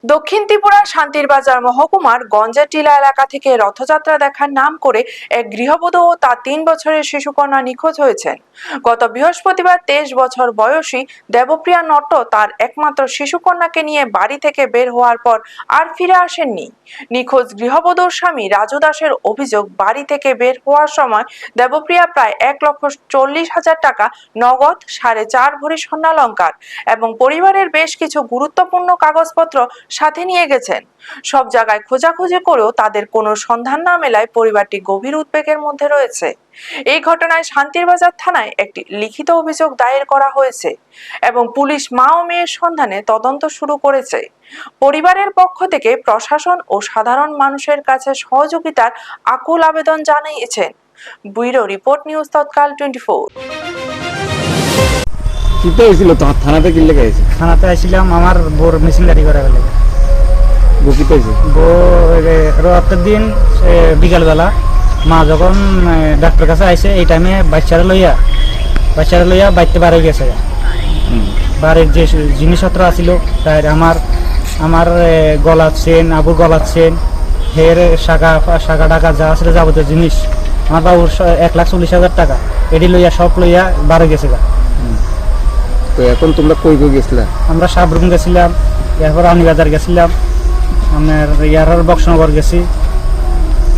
দক্ষিণ ত্রিপুরার শান্তিরবাজার মহকুমার গঞ্জের টিলা এলাকা থেকে রথযাত্রা দেখার নাম করে এক গৃহবধূ ও তার 3 বছরের শিশুকন্যা নিখোঁজ হয়েছেন। গত বৃহস্পতিবার 23 বছর বয়সী দেবপ্রিয়া নট্ট তার একমাত্র শিশুকন্যাকে নিয়ে বাড়ি থেকে বের হওয়ার পর আর ফিরে আসেননি। নিখোঁজ গৃহবধূর স্বামী রাজু দাসের অভিযোগ, বাড়ি থেকে বের হওয়ার সময় দেবপ্রিয়া প্রায় 1,40,000 টাকা নগদ, 4.5 ভরি স্বর্ণালংকার এবং পরিবারের বেশ কিছু গুরুত্বপূর্ণ কাগজপত্র সাথে নিয়ে গেছেন। সব জায়গায় খোঁজাখুঁজি করেও তাদের কোনো সন্ধান না মেলায় পরিবারটি গভীর উদ্বেগের মধ্যে রয়েছে। এই ঘটনায় শান্তিরবাজার থানায় একটি লিখিত অভিযোগ দায়ের করা হয়েছে এবং পুলিশ মা ও মেয়ের সন্ধানে তদন্ত শুরু করেছে। পরিবারের পক্ষ থেকে প্রশাসন ও সাধারণ মানুষের কাছে সহযোগিতার আকুল আবেদন জানিয়েছেন। ব্যুরো রিপোর্ট, নিউজ তৎকাল 24। কিতে হয়েছিল তোমার থানাতে কি লেগে আছে? থানাতে আসছিলাম আমার বোর মিসিং গাড়ি করা গেলে। বউ কি পেয়েছে? রথের দিন বিকালবেলা মা যখন ডাক্তার কাছে আইসে, এই টাইমে বাচ্চারা লইয়া বাড়িতে বাড়ি গেছে। বাড়ির যে জিনিসপত্র আছিল, তাই আমার গলার চেন, আবুর গলার চেন, হের শাখা টাকা যা আসলে যাবতীয় জিনিস, আমার বাবুর 1,40,000 টাকা এটি লইয়া সব লইয়া বাড়ি গেছে। তো এখন তোমরা কই কই গেছিলা? আমরা সাবরুম গেছিলাম, এরপর আনিবাজার গেছিলাম, আমার ইয়ার বক্সনগর গেছি।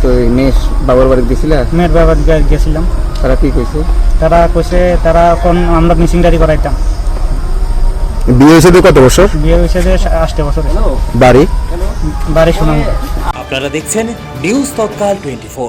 তো মেয়ের বাবার বাড়ি গেছিলা? মেয়ের বাবার গেছিলাম। তারা কি কইছে? তারা কইছে তারা এখন আমরা মিসিং গাড়ি করাইতাম। বিয়ে হয়েছে কত বছর? বিয়ে হয়েছে যে 8 বছর। বাড়ি বাড়ি শুনাম। আপনারা দেখছেন নিউজ তৎকাল 24।